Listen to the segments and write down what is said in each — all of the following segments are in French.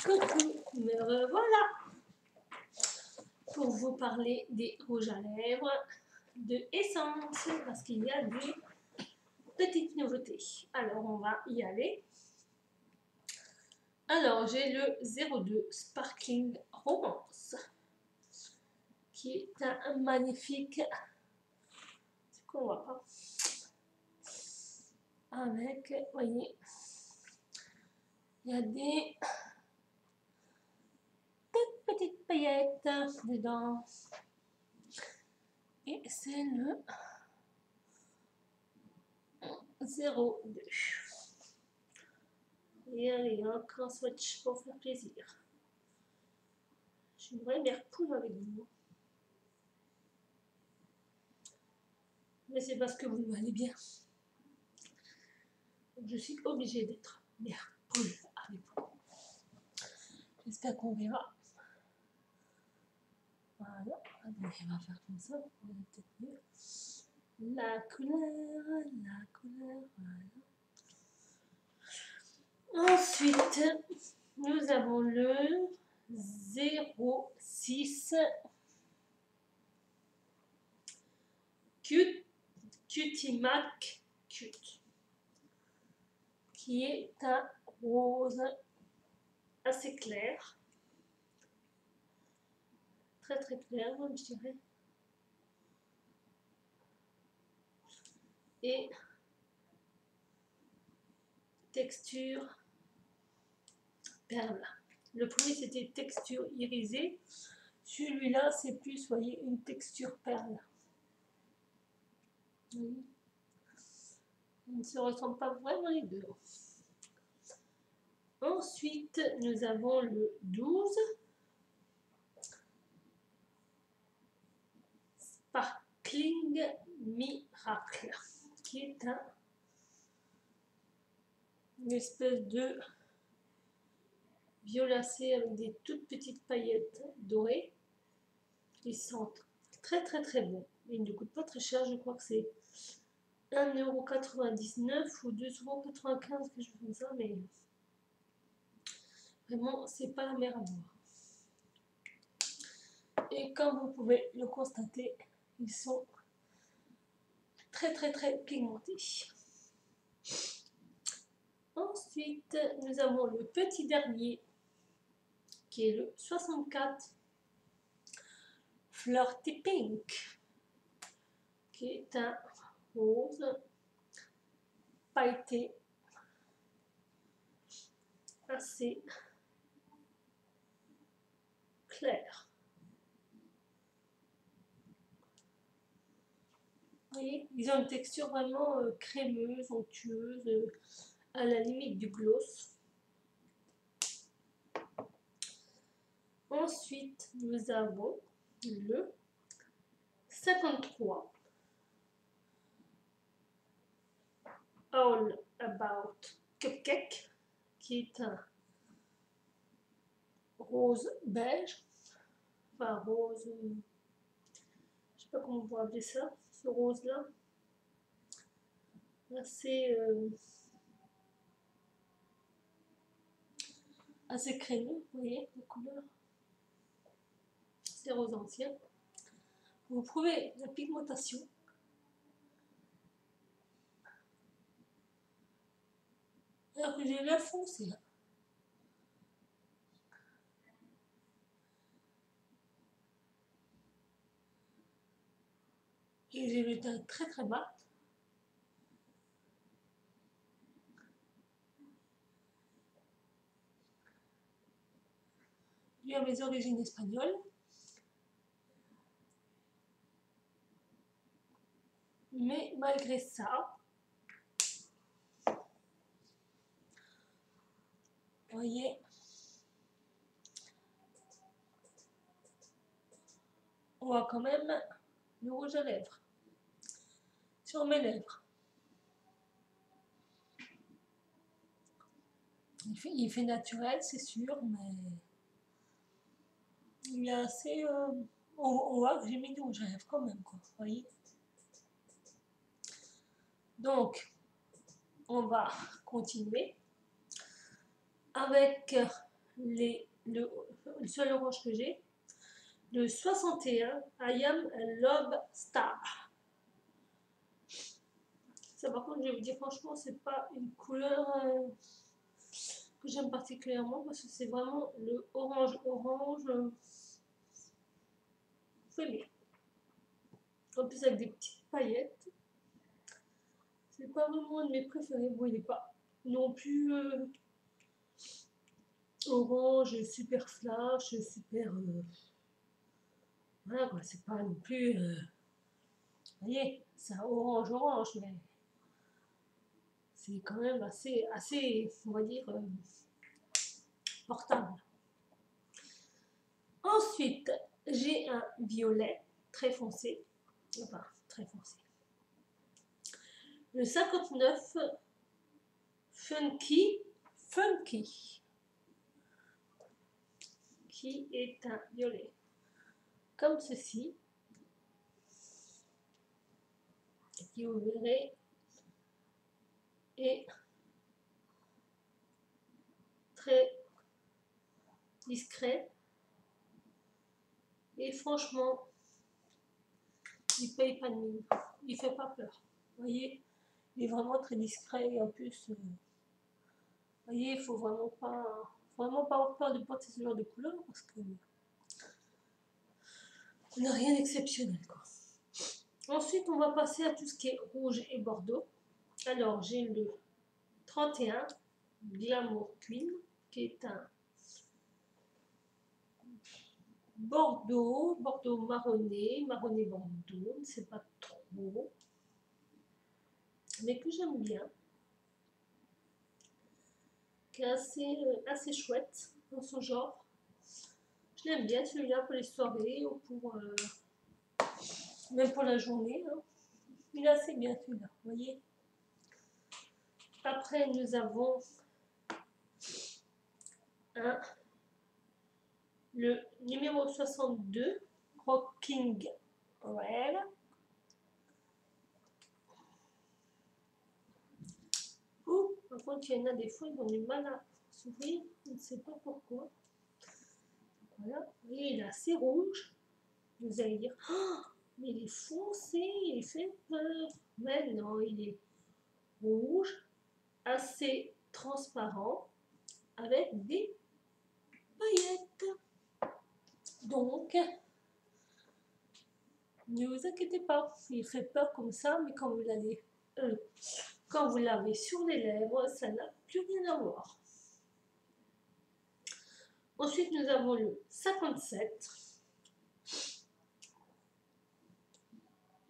Coucou, me revoilà pour vous parler des rouges à lèvres de Essence parce qu'il y a des petites nouveautés. Alors on va y aller. Alors j'ai le 02 Sparkling Romance qui est un magnifique, c'est qu'on voit pas, avec, voyez, il y a des toutes petites paillettes dedans et c'est le 02. Et allez, encore un swatch pour faire plaisir. J'aimerais les repoules avec vous. Mais c'est parce que vous m'allez bien. Je suis obligée d'être les repoules avec vous. J'espère qu'on verra. Voilà, on va faire comme ça, on va peut-être mieux. La couleur, voilà. Ensuite, nous avons le 06 Cutie Mac Cute, qui est un rose assez clair, très très clair, je dirais, et texture perle. Le premier c'était texture irisée, celui-là c'est plus, voyez, une texture perle. Oui. Il ne se ressemble pas vraiment les deux. Ensuite, nous avons le 12 Sparkling Miracle, qui est une espèce de violacé avec des toutes petites paillettes dorées. Ils sentent très très très bon. Ils ne coûtent pas très cher, je crois que c'est 1,99 € ou 2,95 €, quelque chose comme ça, mais vraiment, c'est pas la mer à boire. Et comme vous pouvez le constater, ils sont très très très pigmentés. Ensuite, nous avons le petit dernier qui est le 64 Flirty Pink, qui est un rose pailleté assez clair. Vous voyez, ils ont une texture vraiment crémeuse, onctueuse, à la limite du gloss. Ensuite, nous avons le 53 All About Cupcake, qui est un rose beige, enfin rose, je sais pas comment on peut appeler ça, ce rose là, assez crémeux, vous voyez la couleur, c'est rose ancien. Vous trouvez la pigmentation, alors que j'ai la foncé là. Et j'ai le teint très très mat. Dû à mes origines espagnoles. Mais malgré ça, vous voyez, on voit quand même le rouge à lèvres sur mes lèvres. Il fait naturel, c'est sûr, mais il est assez... on voit que j'ai mis du rouge à lèvres quand même, quoi, vous voyez. Donc, on va continuer avec le seul orange que j'ai, le 61 I Am Love Star. Ça, par contre, je vais vous dire franchement, c'est pas une couleur que j'aime particulièrement parce que c'est vraiment le orange fumé. En plus avec des petites paillettes. C'est pas vraiment un de mes préférés. Bon, il n'est pas non plus orange, super flash, super. Voilà quoi, c'est pas non plus. Vous voyez, c'est un orange, mais c'est quand même assez, on va dire, portable. Ensuite, j'ai un violet très foncé. Enfin, très foncé. Le 59 Funky, qui est un violet comme ceci, qui vous verrez est très discret et franchement il paye pas de mine, il fait pas peur, vous voyez, il est vraiment très discret et en plus vous voyez, il faut vraiment pas avoir peur de porter ce genre de couleur parce que on n'a rien d'exceptionnel quoi. Ensuite on va passer à tout ce qui est rouge et bordeaux. Alors j'ai le 31 Glamour Queen qui est un bordeaux marronné bordeaux, c'est pas trop, mais que j'aime bien, qui est assez chouette dans son genre. Je l'aime bien celui-là pour les soirées ou pour même pour la journée, hein. Il est assez bien celui-là, vous voyez. Après nous avons le numéro 62 Rocking Red. Par contre, il y en a des fois, ils ont du mal à s'ouvrir, je ne sais pas pourquoi. Voilà, et il est assez rouge. Vous allez dire, oh, mais il est foncé, il fait peur. Mais non, il est rouge, assez transparent, avec des paillettes. Donc, ne vous inquiétez pas, il fait peur comme ça, mais quand vous l'avez sur les lèvres, ça n'a plus rien à voir. Ensuite, nous avons le 57,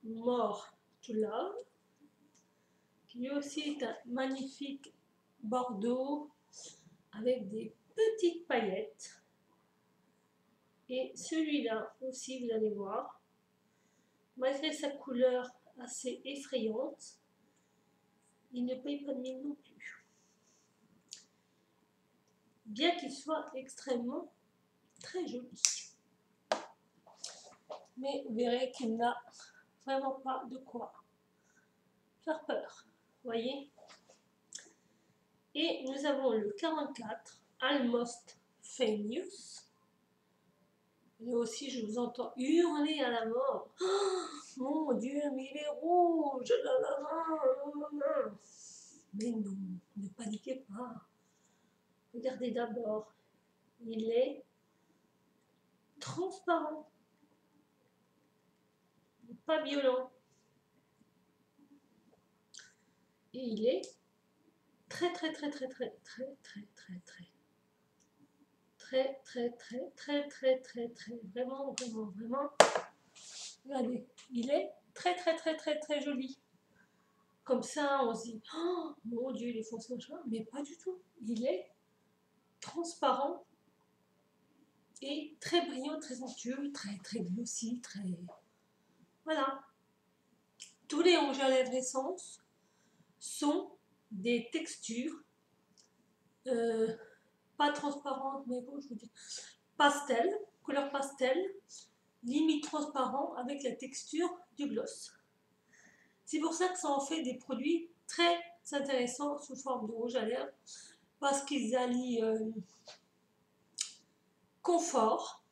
More to Love, qui aussi est un magnifique bordeaux avec des petites paillettes. Et celui-là aussi, vous allez voir, malgré sa couleur assez effrayante, il ne paye pas de mine non plus. Bien qu'il soit extrêmement très joli. Mais vous verrez qu'il n'a vraiment pas de quoi faire peur. Voyez. Et nous avons le 44, Almost Famous. Et aussi, je vous entends hurler à la mort. Oh, mon Dieu, mais il est rouge. Là, là, là, là. Mais non, ne paniquez pas. Regardez d'abord. Il est transparent. Pas violent. Et il est très vraiment regardez, il est très joli. Comme ça on se dit oh mon Dieu il est foncé, mais pas du tout, il est transparent et très brillant, très onctueux, très glossy, voilà. Tous les rouges à lèvres essence sont des textures pas transparentes, mais bon, je vous dis pastel, couleur pastel, limite transparent avec la texture du gloss. C'est pour ça que ça en fait des produits très intéressants sous forme de rouge à lèvres, parce qu'ils allient confort,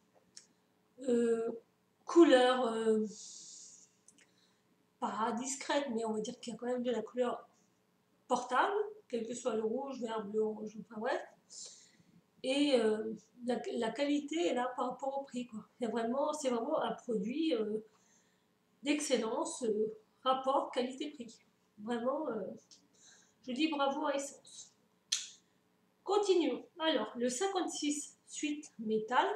couleur pas discrète, mais on va dire qu'il y a quand même de la couleur portable, quel que soit le rouge, vert, bleu, orange, enfin bref. Et la qualité est là par rapport au prix, quoi. C'est vraiment un produit d'excellence, rapport qualité-prix. Vraiment, je dis bravo à Essence. Continuons. Alors, le 56 suite métal.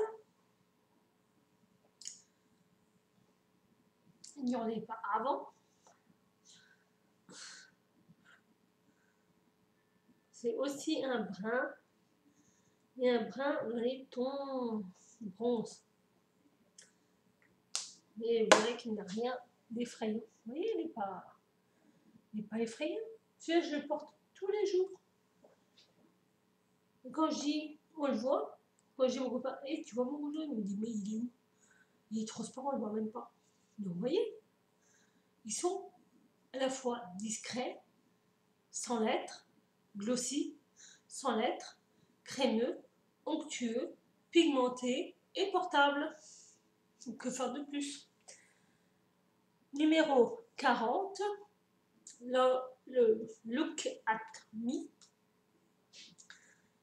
Il n'y en avait pas avant. C'est aussi un brun. Et un brun dans les tons bronze. Mais vous verrez qu'il n'a rien d'effrayant. Vous voyez, il n'est pas effrayant. Je le porte tous les jours. Et quand je dis, on le voit, quand je dis à mon copain, hey, tu vois mon rouleau, il me dit, mais il est où? Il est transparent, on ne le voit même pas. Donc vous voyez, ils sont à la fois discrets, sans lettres, glossy, sans lettres, crémeux, onctueux, pigmentés et portables. Donc, que faire de plus? Numéro 40, le Look at Me,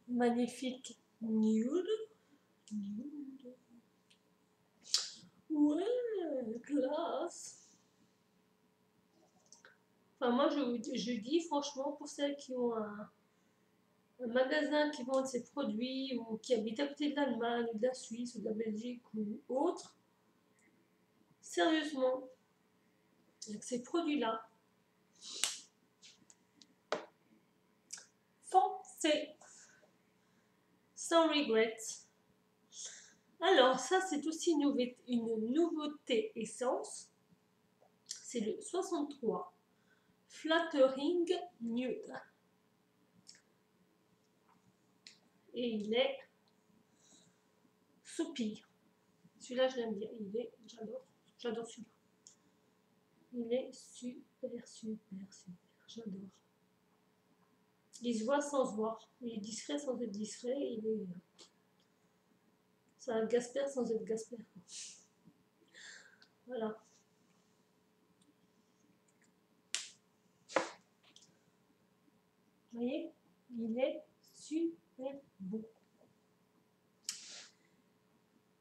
magnifique nude. Ouais, classe. Enfin, moi, je dis franchement, pour celles qui ont un magasin qui vend ces produits ou qui habitent à côté de l'Allemagne, ou de la Suisse, ou de la Belgique ou autre, sérieusement, avec ces produits-là, foncez, sans regrets. Alors, ça, c'est aussi une nouveauté Essence. C'est le 63 Flattering Nude. Et il est soupir. Celui-là, je l'aime bien. J'adore celui-là. Il est super. J'adore. Il se voit sans se voir. Il est discret sans être discret. C'est un Gasper sans être Gasper. Voilà. Vous voyez, il est super beau.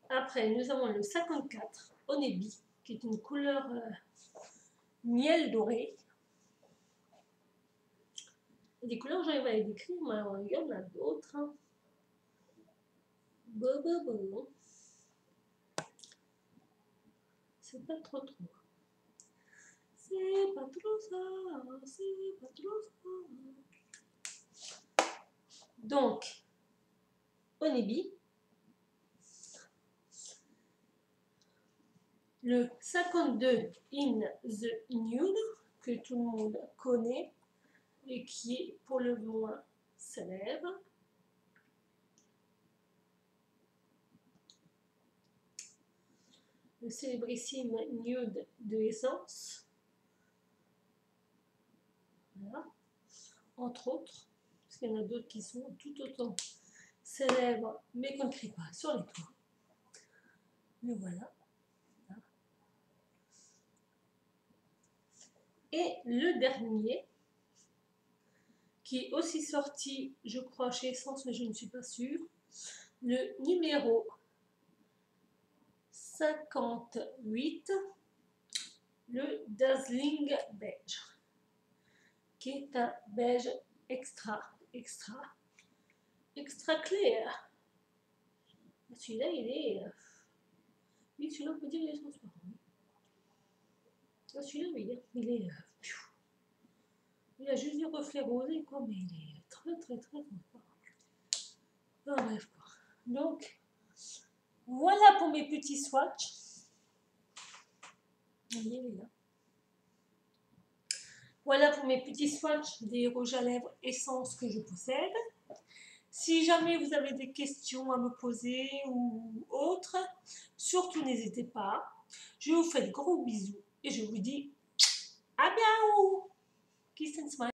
Après, nous avons le 54 Honeybee, qui est une couleur miel doré. Des couleurs, j'arrive à les décrire, mais il y en a d'autres. Hein. Bon. C'est pas trop. C'est pas trop ça. Donc, Honeybee. Le 52 In the Nude, que tout le monde connaît et qui est pour le moins célèbre. Le célébrissime Nude de Essence. Voilà. Entre autres, parce qu'il y en a d'autres qui sont tout autant célèbres, mais qu'on ne crie pas sur les toits. Mais voilà. Et le dernier, qui est aussi sorti, je crois, chez Essence, mais je ne suis pas sûre, le numéro 58, le Dazzling Beige, qui est un beige extra clair. Celui-là, il est... Oui, celui-là, on peut dire qu'il est transparent. Celui-là, oui, il a juste des reflets rosés, quoi, mais il est très transparent. Bref, quoi. Donc, voilà pour mes petits swatchs. Il est là. Voilà pour mes petits swatchs des rouges à lèvres Essence que je possède. Si jamais vous avez des questions à me poser ou autres, surtout n'hésitez pas. Je vous fais de gros bisous et je vous dis à bientôt. Kiss and smile.